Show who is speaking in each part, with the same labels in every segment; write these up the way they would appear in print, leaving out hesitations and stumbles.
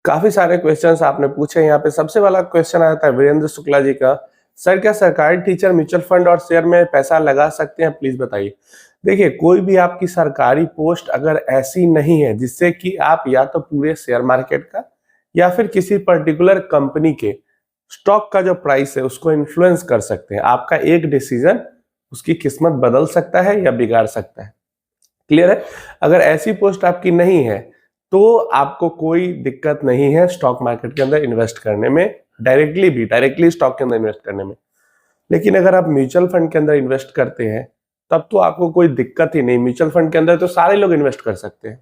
Speaker 1: काफी सारे क्वेश्चंस आपने पूछे। यहाँ पे सबसे वाला क्वेश्चन आया था वीरेंद्र शुक्ला जी का, सर क्या सरकारी टीचर म्यूचुअल फंड और शेयर में पैसा लगा सकते हैं, प्लीज बताइए। देखिए, कोई भी आपकी सरकारी पोस्ट अगर ऐसी नहीं है जिससे कि आप या तो पूरे शेयर मार्केट का या फिर किसी पर्टिकुलर कंपनी के स्टॉक का जो प्राइस है उसको इन्फ्लुएंस कर सकते हैं, आपका एक डिसीजन उसकी किस्मत बदल सकता है या बिगाड़ सकता है। क्लियर है? अगर ऐसी पोस्ट आपकी नहीं है तो आपको कोई दिक्कत नहीं है स्टॉक मार्केट के अंदर इन्वेस्ट करने में, डायरेक्टली स्टॉक के अंदर इन्वेस्ट करने में। लेकिन अगर आप म्यूचुअल फंड के अंदर इन्वेस्ट करते हैं तब तो आपको कोई दिक्कत ही नहीं। म्यूचुअल फंड के अंदर तो सारे लोग इन्वेस्ट कर सकते हैं,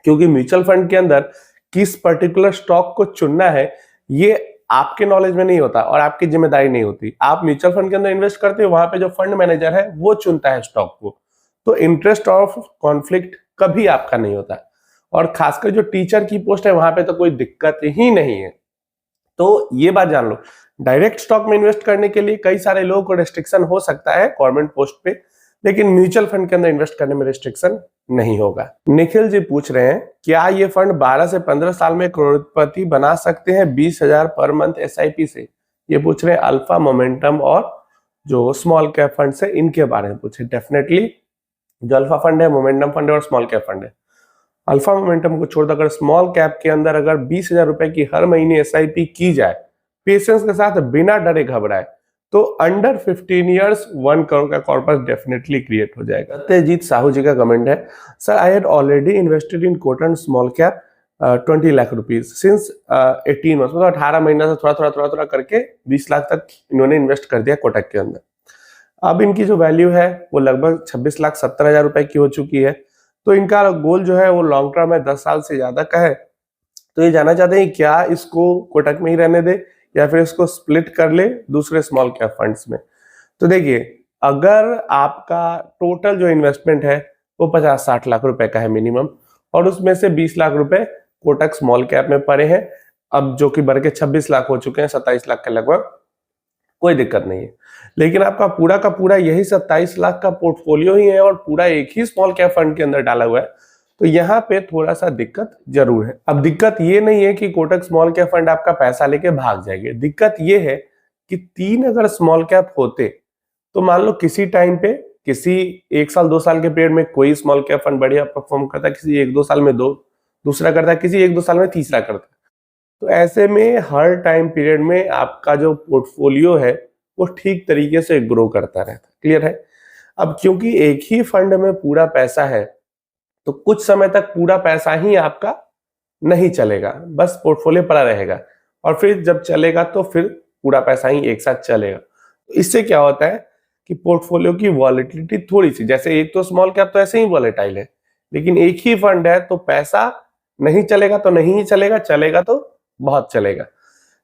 Speaker 1: क्योंकि म्यूचुअल फंड के अंदर किस पर्टिकुलर स्टॉक को चुनना है ये आपके नॉलेज में नहीं होता और आपकी जिम्मेदारी नहीं होती। आप म्यूचुअल फंड के अंदर इन्वेस्ट करते हो, वहां पे जो फंड मैनेजर है वो चुनता है स्टॉक को, तो इंटरेस्ट ऑफ कॉन्फ्लिक्ट कभी आपका नहीं होता। और खासकर जो टीचर की पोस्ट है वहां पे तो कोई दिक्कत ही नहीं है। तो ये बात जान लो, डायरेक्ट स्टॉक में इन्वेस्ट करने के लिए कई सारे लोगों को रिस्ट्रिक्शन हो सकता है गवर्नमेंट पोस्ट पे, लेकिन म्यूचुअल फंड के अंदर इन्वेस्ट करने में रिस्ट्रिक्शन नहीं होगा। निखिल जी पूछ रहे हैं, क्या ये फंड 12 से 15 साल में करोड़पति बना सकते हैं 20,000 पर मंथ एसआईपी से? ये पूछ रहे हैं अल्फा मोमेंटम और जो स्मॉल कैप फंड है इनके बारे में पूछे। डेफिनेटली जो अल्फा फंड है, मोमेंटम फंड है और स्मॉल कैप फंड है, अल्फा मोमेंटम को छोड़ अगर स्मॉल कैप के अंदर अगर 20,000 रुपए की हर महीने एसआईपी की जाए पेशेंस के साथ, बिना डरे घबराए, तो अंडर 15 इयर्स 1 करोड़ का कॉर्पस डेफिनेटली क्रिएट हो जाएगा। तेजीत साहू जी का कमेंट है, sir I had already invested in cotton small cap 20 lakh rupees since 18 months, मतलब 18 महीना से थोड़ा करके 20 लाख तक इन्होंने इन्वेस्ट कर दिया कोटक के अंदर। अब इनकी जो वैल्यू है वो लगभग 26,70,000 रुपए की हो चुकी है। तो इनका गोल जो है वो लॉन्ग टर्म है, 10 साल से ज्यादा का है। तो ये जानना चाहते हैं क्या इसको कोटक में ही रहने दे या फिर इसको स्प्लिट कर ले दूसरे स्मॉल कैप फंड्स में। तो देखिए, अगर आपका टोटल जो इन्वेस्टमेंट है वो 50-60 लाख रुपए का है मिनिमम, और उसमें से 20 लाख रुपए कोटक स्मॉल कैप में पड़े हैं, अब जो कि बढ़ के 26 लाख हो चुके हैं, 27 लाख के लगभग, कोई दिक्कत नहीं है। लेकिन आपका पूरा का पूरा यही 27 लाख का पोर्टफोलियो ही है और पूरा एक ही स्मॉल कैप फंड के अंदर डाला हुआ है, तो यहाँ पे थोड़ा सा दिक्कत जरूर है। अब दिक्कत ये नहीं है कि कोटक स्मॉल कैप फंड आपका पैसा लेके भाग जाएंगे, दिक्कत ये है कि 3 अगर स्मॉल कैप होते तो मान लो किसी टाइम पे किसी 1 साल 2 साल के पीरियड में कोई स्मॉल कैप फंड बढ़िया परफॉर्म करता है, किसी 1-2 साल में दूसरा करता है, किसी 1-2 साल में तीसरा करता है। तो ऐसे में हर टाइम पीरियड में आपका जो पोर्टफोलियो है वो ठीक तरीके से ग्रो करता रहता है। क्लियर है? अब क्योंकि एक ही फंड में पूरा पैसा है तो कुछ समय तक पूरा पैसा ही आपका नहीं चलेगा, बस पोर्टफोलियो पड़ा रहेगा, और फिर जब चलेगा तो फिर पूरा पैसा ही एक साथ चलेगा। तो इससे क्या होता है कि पोर्टफोलियो की वॉलेटिलिटी थोड़ी सी, जैसे एक तो स्मॉल कैप तो ऐसे ही वॉलेटाइल है, लेकिन एक ही फंड है तो पैसा नहीं चलेगा तो नहीं ही चलेगा, चलेगा तो बहुत चलेगा।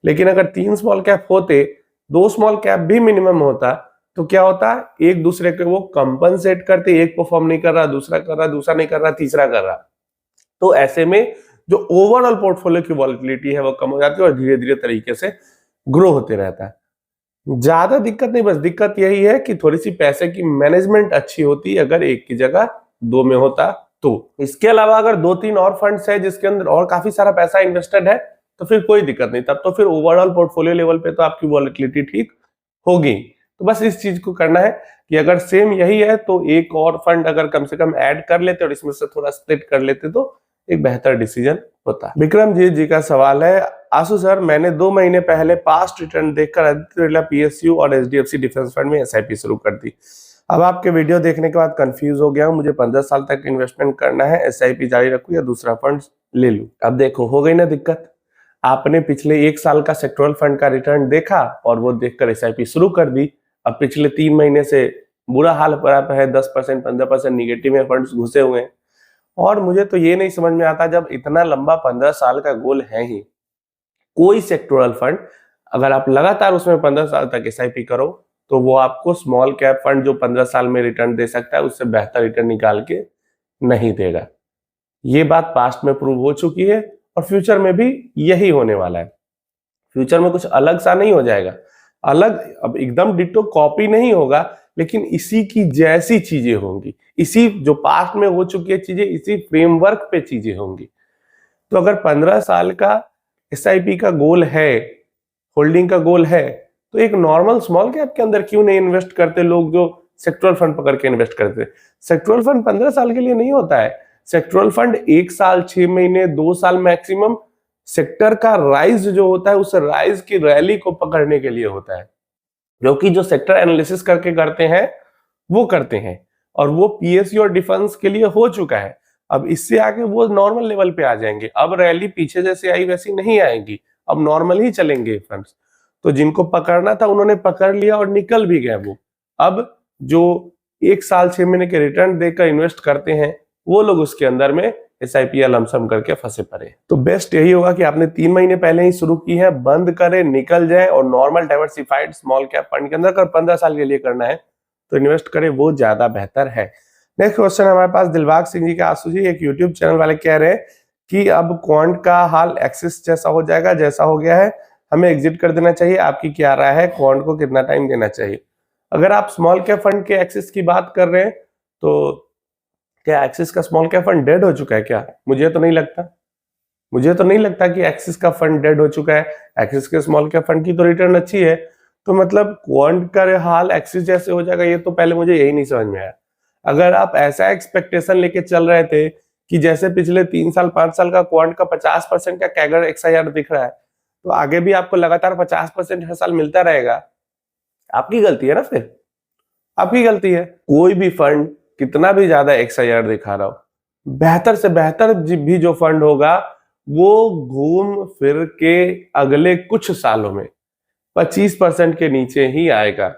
Speaker 1: लेकिन अगर 3 स्मॉल कैप होते, 2 स्मॉल कैप भी मिनिमम होता, तो क्या होता, एक दूसरे को वो कंपनसेट करते, एक परफॉर्म नहीं कर रहा, दूसरा कर रहा, दूसरा नहीं कर रहा, तीसरा कर रहा। तो ऐसे में जो ओवरऑल पोर्टफोलियो की वॉलेटिलिटी है वो कम हो जाती है और धीरे धीरे तरीके से ग्रो होते रहता है। ज्यादा दिक्कत नहीं, बस दिक्कत यही है कि थोड़ी सी पैसे की मैनेजमेंट अच्छी होती अगर एक की जगह 2 में होता तो। इसके अलावा अगर 2-3 और फंड्स है जिसके अंदर और काफी सारा पैसा इन्वेस्टेड है तो फिर कोई दिक्कत नहीं, तब तो फिर ओवरऑल पोर्टफोलियो लेवल पे तो आपकी वॉलेटिलिटी ठीक होगी। तो बस इस चीज को करना है कि अगर सेम यही है तो एक और फंड अगर कम से कम ऐड कर लेते और इसमें से थोड़ा स्प्लिट कर लेते तो एक बेहतर डिसीजन होता। विक्रमजीत जी का सवाल है, आशु सर मैंने 2 महीने पहले पास्ट रिटर्न देखकर आदित्य बिरला पीएसयू और एचडीएफसी डिफेंस फंड में एसआईपी शुरू कर दी। अब आपके वीडियो देखने के बाद कंफ्यूज हो गया हूं, मुझे 15 साल तक इन्वेस्टमेंट करना है, एसआईपी जारी रखूं या दूसरा फंड ले लूं। अब देखो, हो गई ना दिक्कत, आपने पिछले 1 साल का सेक्टोरल फंड का रिटर्न देखा और वो देखकर एसआईपी शुरू कर दी। अब पिछले 3 महीने से बुरा हाल पड़ा है, 10% 15% निगेटिव में फंड्स घुसे हुए हैं। और मुझे तो ये नहीं समझ में आता, जब इतना लंबा 15 साल का गोल है ही, कोई सेक्टोरल फंड अगर आप लगातार उसमें 15 साल तक एसआईपी करो तो वो आपको स्मॉल कैप फंड जो 15 साल में रिटर्न दे सकता है उससे बेहतर रिटर्न निकाल के नहीं देगा। ये बात पास्ट में प्रूव हो चुकी है और फ्यूचर में भी यही होने वाला है। फ्यूचर में कुछ अलग सा नहीं हो जाएगा, अलग अब एकदम डिट्टो कॉपी नहीं होगा, लेकिन इसी की जैसी चीजें होंगी, इसी जो पास्ट में हो चुकी है चीजें, इसी फ्रेमवर्क पे चीजें होंगी। तो अगर 15 साल का एसआईपी का गोल है, होल्डिंग का गोल है, तो एक नॉर्मल स्मॉल कैप के अंदर क्यों नहीं इन्वेस्ट करते लोग जो सेक्टोरल फंड पकड़ के इन्वेस्ट करते? सेक्टोरल फंड 15 साल के लिए नहीं होता है। सेक्टोरल फंड 1 साल, 6 महीने, 2 साल मैक्सिमम सेक्टर का राइज जो होता है उस राइज की रैली को पकड़ने के लिए होता है, जो कि जो सेक्टर एनालिसिस करके करते हैं वो करते हैं, और वो पीएसयू और डिफेंस के लिए हो चुका है। अब इससे आगे वो नॉर्मल लेवल पे आ जाएंगे। अब रैली पीछे जैसे आई वैसी नहीं आएगी, अब नॉर्मल ही चलेंगे फंड्स। तो जिनको पकड़ना था उन्होंने पकड़ लिया और निकल भी गए वो। अब जो 1 साल 6 महीने के रिटर्न देकर इन्वेस्ट करते हैं वो लोग उसके अंदर में एसआईपी या लमसम करके फंसे पड़े। तो बेस्ट यही होगा कि आपने 3 महीने पहले ही शुरू की है, बंद करें, निकल जाए और normal diversified small cap fund के अंदर अगर 15 साल के लिए करना है तो इन्वेस्ट करें, वो ज्यादा बेहतर है। नेक्स्ट क्वेश्चन हमारे पास दिलबाग सिंह जी का। आंसू जी, एक यूट्यूब चैनल वाले कह रहे हैं कि अब क्वांट का हाल एक्सिस जैसा हो जाएगा, जैसा हो गया है, हमें एग्जिट कर देना चाहिए। आपकी क्या राय है, क्वांट को कितना टाइम देना चाहिए? अगर आप स्मॉल कैप फंड के एक्सिस की बात कर रहे हैं तो क्या एक्सिस का स्मॉल कैप फंड डेड हो चुका है क्या? मुझे तो नहीं लगता। मुझे तो नहीं लगता कि एक्सिस का फंड डेड हो चुका है। एक्सिस के स्मॉल कैप फंड की तो रिटर्न अच्छी है, तो मतलब क्वांट का हाल एक्सिस जैसे हो जाएगा, ये तो पहले मुझे यही नहीं समझ में आया। अगर आप ऐसा एक्सपेक्टेशन लेके चल रहे थे कि जैसे पिछले 3 साल 5 साल का क्वांट का 50% का कैगर XIR दिख रहा है, तो आगे भी आपको लगातार 50% हर साल मिलता रहेगा, आपकी गलती है ना। फिर आपकी गलती है। कोई भी फंड कितना भी ज्यादा XIR दिखा रहा हो, बेहतर से बेहतर भी जो फंड होगा वो घूम फिर के अगले कुछ सालों में 25% के नीचे ही आएगा।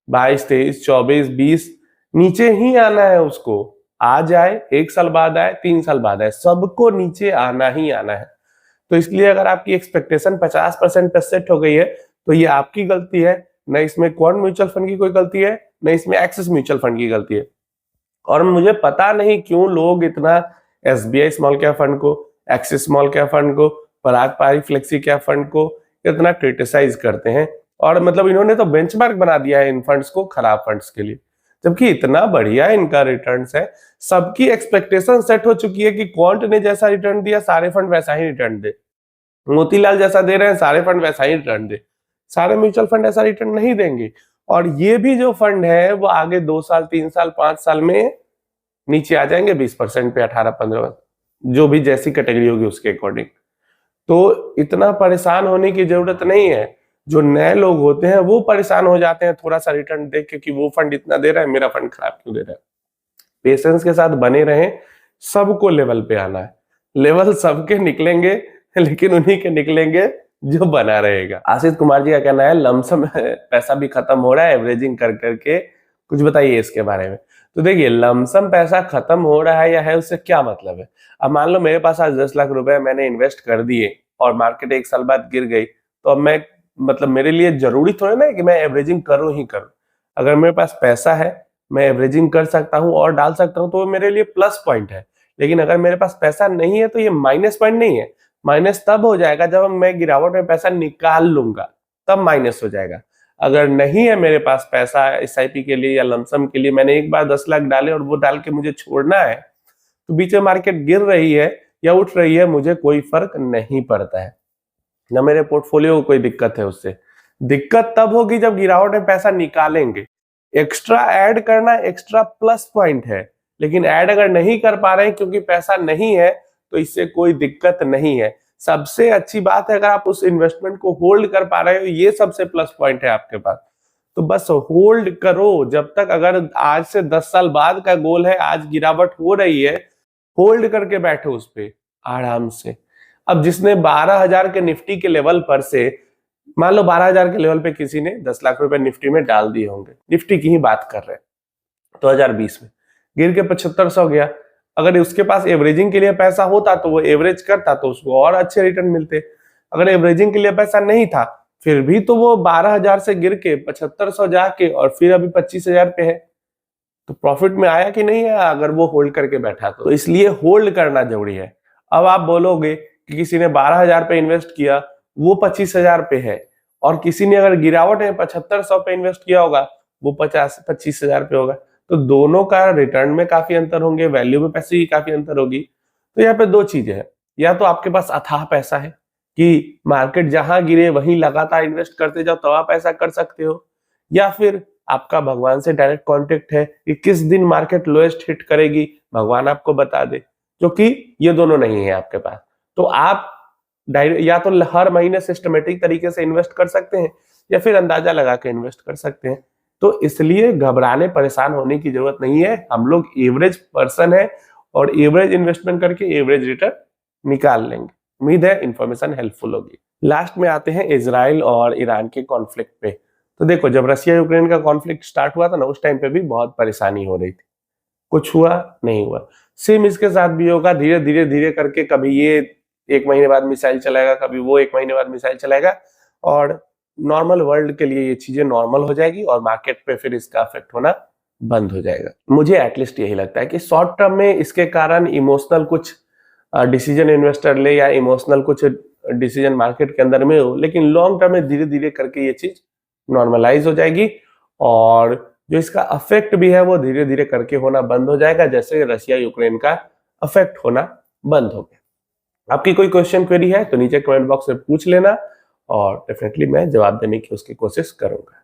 Speaker 1: 22, 23, 24, 20 नीचे ही आना है उसको। आ जाए 1 साल बाद आए, 3 साल बाद आए, सबको नीचे आना ही आना है। तो इसलिए अगर आपकी एक्सपेक्टेशन 50% पे सेट हो गई है तो ये आपकी गलती है, न इसमें क्वांट म्यूचुअल फंड की कोई गलती है, न इसमें एक्सिस म्यूचुअल फंड की गलती है। और मुझे पता नहीं क्यों लोग इतना SBI स्मॉल कैप फंड को, एक्सिस स्मॉल कैप फंड को, पराग पारी फ्लेक्सी कैप फंड को इतना क्रिटिसाइज करते हैं, और मतलब इन्होंने तो बेंचमार्क बना दिया है इन फंड्स को खराब फंड्स के लिए, जबकि इतना बढ़िया इनका रिटर्न्स है। सबकी एक्सपेक्टेशन सेट हो चुकी है कि क्वांट ने जैसा रिटर्न दिया सारे फंड वैसा ही रिटर्न दे, मोतीलाल जैसा दे रहे हैं सारे फंड वैसा ही रिटर्न दे। सारे म्यूचुअल फंड ऐसा रिटर्न नहीं देंगे, और ये भी जो फंड है वो आगे 2 साल 3 साल 5 साल में नीचे आ जाएंगे 20% पे, 18-15, जो भी जैसी कैटेगरी होगी उसके अकॉर्डिंग। तो इतना परेशान होने की जरूरत नहीं है। जो नए लोग होते हैं वो परेशान हो जाते हैं थोड़ा सा रिटर्न देख के कि वो फंड इतना दे रहा है, मेरा फंड खराब क्यों दे रहा है। पेशेंस के साथ बने रहें, सबको लेवल पे आना है। लेवल सबके निकलेंगे लेकिन उन्हीं के निकलेंगे जो बना रहेगा। आशीष कुमार जी का कहना है लमसम पैसा भी खत्म हो रहा है एवरेजिंग कर करके, कुछ बताइए इसके बारे में। तो देखिए, लमसम पैसा खत्म हो रहा है या है उससे क्या मतलब है? अब मान लो मेरे पास आज 10 लाख रुपए मैंने इन्वेस्ट कर दिए और मार्केट 1 साल बाद गिर गई, तो अब मैं मतलब मेरे लिए जरूरी थोड़ा ना है कि मैं एवरेजिंग करूं ही करूं। अगर मेरे पास पैसा है, मैं एवरेजिंग कर सकता हूं और डाल सकता हूं, तो वो मेरे लिए प्लस पॉइंट है। लेकिन अगर मेरे पास पैसा नहीं है तो ये माइनस पॉइंट नहीं है। माइनस तब हो जाएगा जब मैं गिरावट में पैसा निकाल लूंगा, तब माइनस हो जाएगा। अगर नहीं है मेरे पास पैसा SIP के लिए या लमसम के लिए, मैंने एक बार 10 लाख डाले और वो डाल के मुझे छोड़ना है, तो बीच में मार्केट गिर रही है या उठ रही है, मुझे कोई फर्क नहीं पड़ता है, ना मेरे पोर्टफोलियो को कोई दिक्कत है उससे। दिक्कत तब होगी जब गिरावट में पैसा निकालेंगे। एक्स्ट्रा ऐड करना एक्स्ट्रा प्लस पॉइंट है, लेकिन ऐड अगर नहीं कर पा रहे हैं क्योंकि पैसा नहीं है तो इससे कोई दिक्कत नहीं है। सबसे अच्छी बात है अगर आप उस इन्वेस्टमेंट को होल्ड कर पा रहे हो, ये सबसे प्लस पॉइंट है आपके पास। तो बस होल्ड करो जब तक, अगर आज से 10 साल बाद का गोल है, आज गिरावट हो रही है, होल्ड करके बैठो उस पे आराम से। अब जिसने 12,000 के निफ्टी के लेवल पर से, मान लो 12,000 के लेवल पे किसी ने 10 लाख रुपए निफ्टी में डाल दिए होंगे, निफ्टी की ही बात कर रहे हैं, 2020 में गिर के 7500 गया। अगर उसके पास एवरेजिंग के लिए पैसा होता तो वो एवरेज करता तो उसको और अच्छे रिटर्न मिलते। अगर एवरेजिंग के लिए पैसा नहीं था फिर भी तो वो 12,000 से गिर के 7500 जाके और फिर अभी 25,000 पे है, तो प्रॉफिट में आया कि नहीं आया अगर वो होल्ड करके बैठा तो इसलिए होल्ड करना जरूरी है। अब आप बोलोगे कि किसी ने 12,000 पे इन्वेस्ट किया, वो 25,000 पे है, और किसी ने अगर गिरावट में 7500 पे इन्वेस्ट किया होगा, वो 25,000 पे होगा, तो दोनों का रिटर्न में काफी अंतर होंगे, वैल्यू में पैसे की काफी अंतर होगी। तो यहाँ पे दो चीजें हैं, या तो आपके पास अथाह पैसा है कि मार्केट जहां गिरे वहीं लगातार इन्वेस्ट करते जाओ, तो आप ऐसा कर सकते हो, या फिर आपका भगवान से डायरेक्ट कांटेक्ट है कि किस दिन मार्केट लोएस्ट हिट करेगी, भगवान आपको बता दे, क्योंकि ये दोनों नहीं है आपके पास। तो आप या तो हर महीने सिस्टमेटिक तरीके से इन्वेस्ट कर सकते हैं, या फिर अंदाजा लगा के इन्वेस्ट कर सकते हैं। तो इसलिए घबराने परेशान होने की जरूरत नहीं है। हम लोग एवरेज पर्सन है और एवरेज इन्वेस्टमेंट करके एवरेज रिटर्न निकाल लेंगे। उम्मीद है इन्फॉर्मेशन हेल्पफुल होगी। लास्ट में आते हैं इजराइल और ईरान के कॉन्फ्लिक्ट पे। तो देखो, जब रशिया यूक्रेन का कॉन्फ्लिक्ट स्टार्ट हुआ था ना, उस टाइम पे भी बहुत परेशानी हो रही थी, कुछ हुआ नहीं हुआ। सेम इसके साथ भी होगा, धीरे धीरे धीरे करके कभी ये 1 महीने बाद मिसाइल चलाएगा, कभी वो 1 महीने बाद मिसाइल चलाएगा, और नॉर्मल वर्ल्ड के लिए ये चीजें नॉर्मल हो जाएगी और मार्केट पे फिर इसका इफेक्ट होना बंद हो जाएगा। मुझे एटलीस्ट यही लगता है कि शॉर्ट टर्म में इसके कारण इमोशनल कुछ डिसीजन इन्वेस्टर ले, या इमोशनल कुछ डिसीजन मार्केट के अंदर में हो, लेकिन लॉन्ग टर्म में धीरे धीरे करके ये चीज नॉर्मलाइज हो जाएगी, और जो इसका अफेक्ट भी है वो धीरे धीरे करके होना बंद हो जाएगा, जैसे रशिया यूक्रेन का अफेक्ट होना बंद हो गया। आपकी कोई क्वेश्चन क्वेरी है तो नीचे कमेंट बॉक्स में पूछ लेना, और डेफिनेटली मैं जवाब देने की उसकी कोशिश करूंगा।